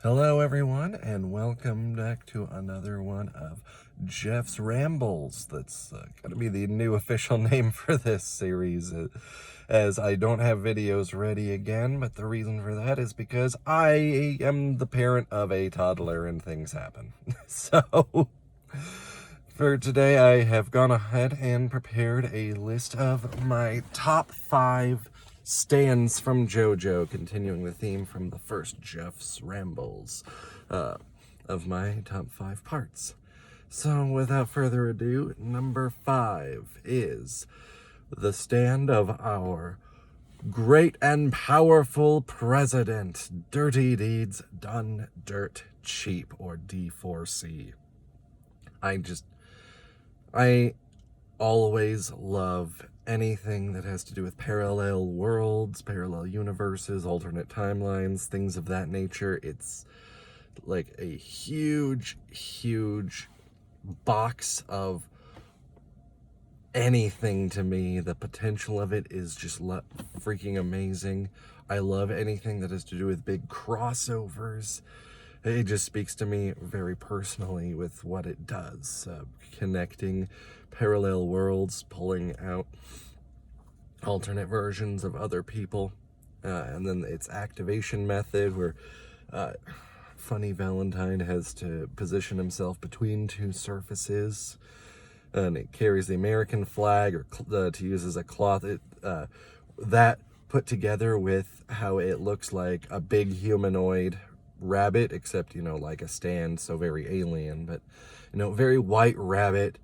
Hello everyone, and welcome back to another one of Jeff's Rambles. That's going to be the new official name for this series, as I don't have videos ready again, but the reason for that is because I am the parent of a toddler and things happen. So, for today I have gone ahead and prepared a list of my top 5 stands from JoJo, continuing the theme from the first Jeff's Rambles of my top 5 parts. So without further ado, number 5 is the stand of our great and powerful president, Dirty Deeds Done Dirt Cheap, or D4C. I always love anything that has to do with parallel worlds, parallel universes, alternate timelines, things of that nature. It's like a huge, huge box of anything to me. The potential of it is just freaking amazing. I love anything that has to do with big crossovers. It just speaks to me very personally with what it does, connecting parallel worlds, pulling out alternate versions of other people, and then its activation method where Funny Valentine has to position himself between 2 surfaces, and it carries the American flag, or to use as a cloth. That put together with how it looks like a big humanoid rabbit, except, like a stand, so very alien, but, very white rabbit.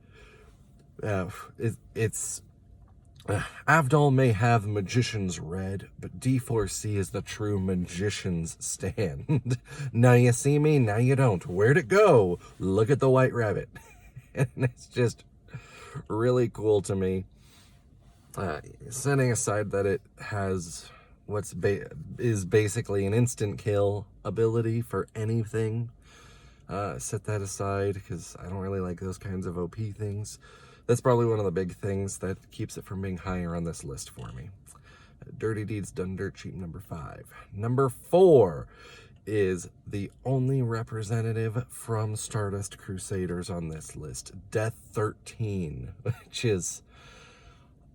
Avdol may have magician's red, but D4C is the true magician's stand. Now you see me, now you don't. Where'd it go? Look at the white rabbit. And it's just really cool to me. Setting aside that it has is basically an instant kill ability for anything. Set that aside, because I don't really like those kinds of OP things. That's probably one of the big things that keeps it from being higher on this list for me. Dirty Deeds Done Dirt Cheap, number 5. Number 4 is the only representative from Stardust Crusaders on this list, Death 13, which is...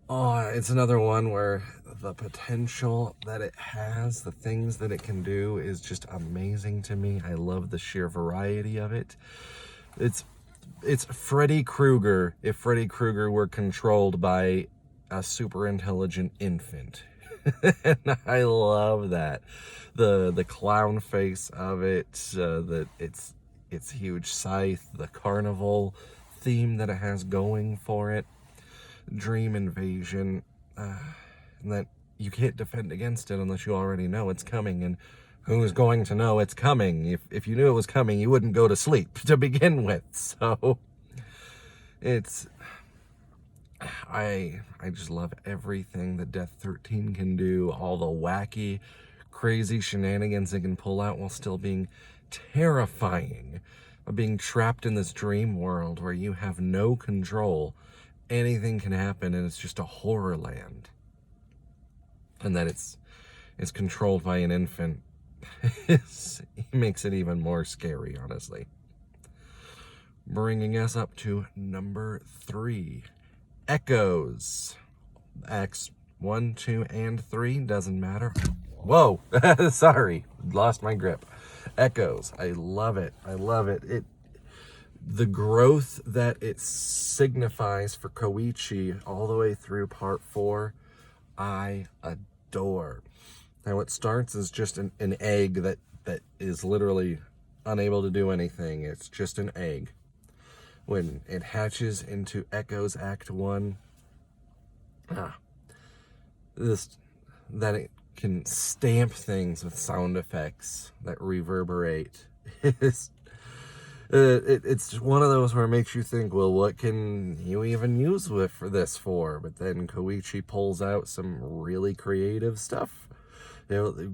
it's another one where the potential that it has, the things that it can do, is just amazing to me. I love the sheer variety of it. It's Freddy Krueger if Freddy Krueger were controlled by a super intelligent infant. And I love that. The clown face of it, its huge scythe, the carnival theme that it has going for it, dream invasion, and that you can't defend against it unless you already know it's coming, and who's going to know it's coming? If you knew it was coming, you wouldn't go to sleep to begin with. So I just love everything that Death 13 can do, all the wacky, crazy shenanigans it can pull out while still being terrifying, of being trapped in this dream world where you have no control. Anything can happen, and it's just a horror land. And that it's controlled by an infant. He makes it even more scary, honestly. Bringing us up to number 3, Echoes. Acts 1, 2, and 3, doesn't matter. Whoa, sorry, lost my grip. Echoes, I love it. The growth that it signifies for Koichi all the way through part 4, I adore. Now, it starts as just an egg that is literally unable to do anything. It's just an egg. When it hatches into Echoes Act 1, that it can stamp things with sound effects that reverberate. It's one of those where it makes you think, well, what can you even use this for? But then Koichi pulls out some really creative stuff.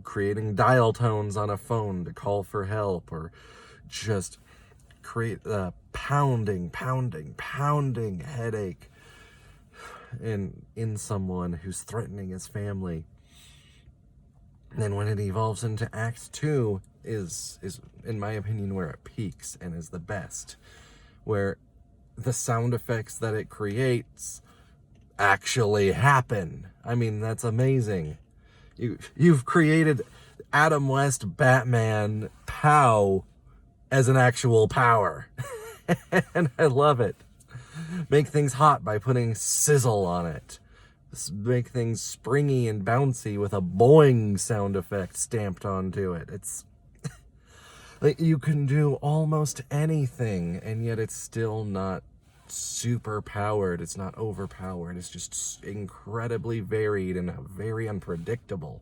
Creating dial tones on a phone to call for help, or just create a pounding headache in someone who's threatening his family. And then when it evolves into Act 2, is in my opinion where it peaks and is the best, where the sound effects that it creates actually happen. I mean, that's amazing. You've created Adam West Batman POW as an actual power. And I love it. Make things hot by putting sizzle on it. Make things springy and bouncy with a boing sound effect stamped onto it. It's like you can do almost anything, and yet it's still not super powered. It's not overpowered. It's just incredibly varied and very unpredictable.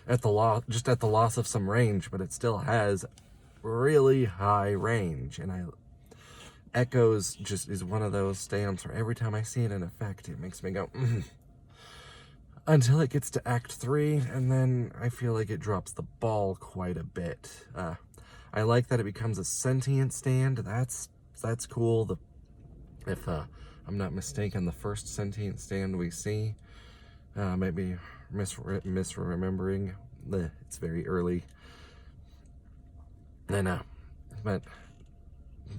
Just at the loss of some range, but it still has really high range. And Echoes just is one of those stamps where every time I see it in effect, it makes me go, until it gets to Act 3, and then I feel like it drops the ball quite a bit. I like that it becomes a sentient stand. That's cool. If I'm not mistaken, the first sentient stand we see, maybe misremembering. It's very early. I know, but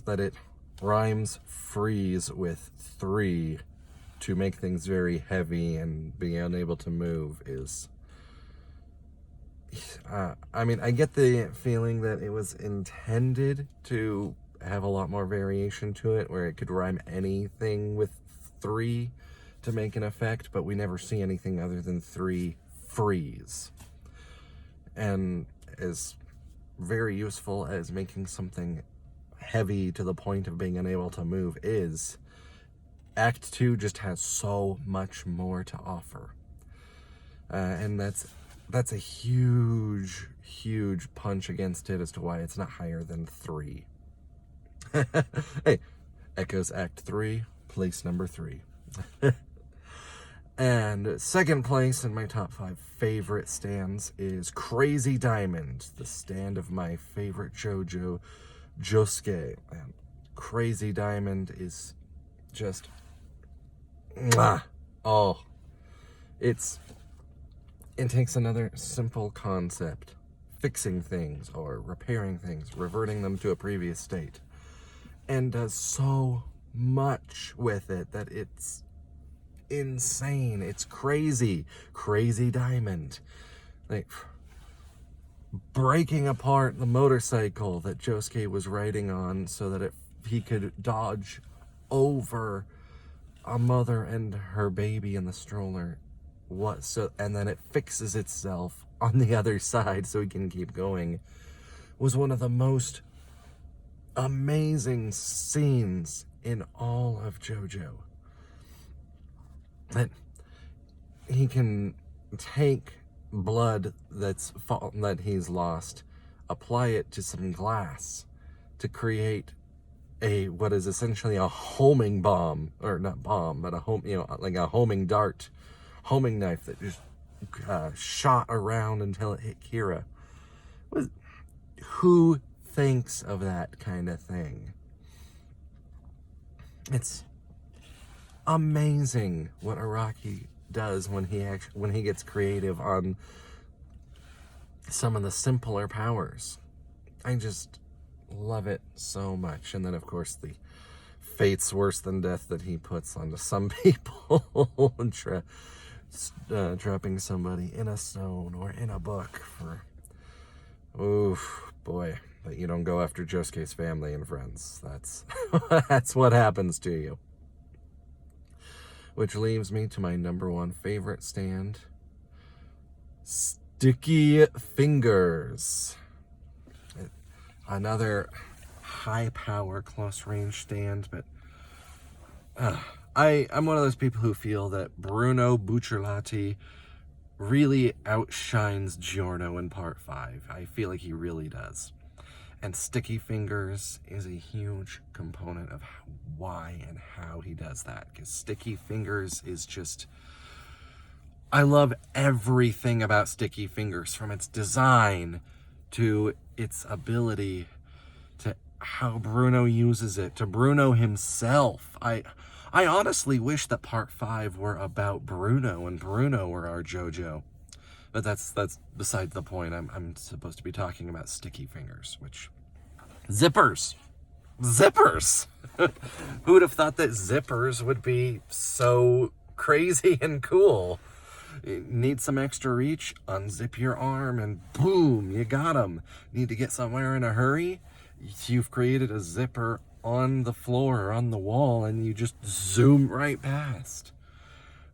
that it rhymes freeze with 3 to make things very heavy and be unable to move is... I mean, I get the feeling that it was intended to have a lot more variation to it, where it could rhyme anything with 3 to make an effect, but we never see anything other than 3 freeze. And as very useful as making something heavy to the point of being unable to move is, Act 2 just has so much more to offer. And that's a huge punch against it as to why it's not higher than 3. Hey, Echoes Act 3, place number 3. And second place in my top 5 favorite stands is Crazy Diamond, the stand of my favorite JoJo, Josuke. And Crazy Diamond is just... Oh, it takes another simple concept, fixing things or repairing things, reverting them to a previous state, and does so much with it that it's insane. It's crazy. Crazy Diamond. Like, breaking apart the motorcycle that Josuke was riding on so that he could dodge over a mother and her baby in the stroller. And then it fixes itself on the other side so he can keep going, was one of the most amazing scenes in all of JoJo. That he can take blood that he's lost, apply it to some glass to create what is essentially a homing bomb, or not bomb, but like a homing knife that just shot around until it hit Kira. Who thinks of that kind of thing? It's amazing what Araki does when he gets creative on some of the simpler powers. I just love it so much. And then, of course, the fate's worse than death that he puts onto some people, trapping somebody in a stone or in a book for... Oof, boy. But you don't go after Josuke's family and friends. That's what happens to you. Which leaves me to my number 1 favorite stand, Sticky Fingers. Another high power, close range stand, but I'm one of those people who feel that Bruno Bucciolati really outshines Giorno in Part 5. I feel like he really does. And Sticky Fingers is a huge component of why and how he does that. Because Sticky Fingers is just... I love everything about Sticky Fingers, from its design to its ability to how Bruno uses it, to Bruno himself. I honestly wish that Part 5 were about Bruno and Bruno were our JoJo. But that's beside the point. I'm supposed to be talking about sticky fingers, which zippers. Who would have thought that zippers would be so crazy and cool? You need some extra reach, unzip your arm, and boom, you got 'em. Need to get somewhere in a hurry? You've created a zipper on the floor or on the wall, and you just zoom right past.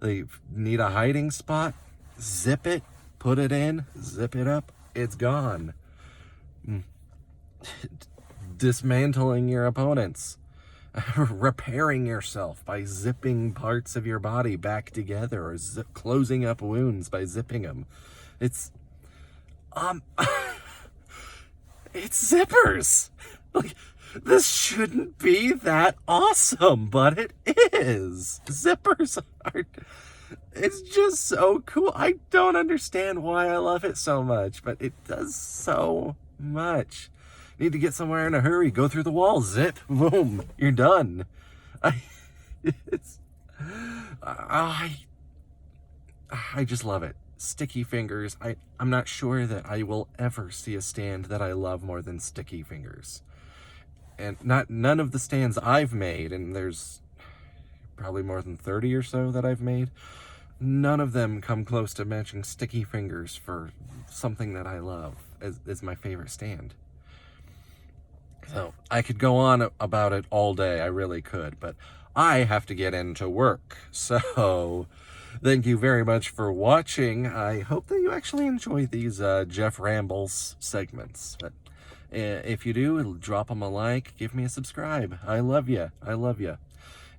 They need a hiding spot? Zip it, put it in, zip it up, it's gone. Dismantling your opponents. Repairing yourself by zipping parts of your body back together, or closing up wounds by zipping them. It's it's zippers. Like, this shouldn't be that awesome, but it is. Zippers are, it's just so cool. I don't understand why I love it so much, but it does so much. Need to get somewhere in a hurry, go through the wall, zip, boom, you're done. I just love it. Sticky fingers. I'm not sure that I will ever see a stand that I love more than sticky fingers. And none of the stands I've made, and there's probably more than 30 or so that I've made, none of them come close to matching sticky fingers for something that I love as my favorite stand. So I could go on about it all day, I really could, but I have to get into work. So thank you very much for watching. I hope that you actually enjoy these Jeff Rambles segments. But if you do, drop them a like, give me a subscribe. I love you. I love you.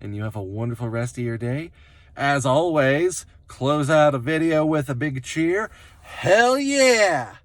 And you have a wonderful rest of your day. As always, close out a video with a big cheer. Hell yeah!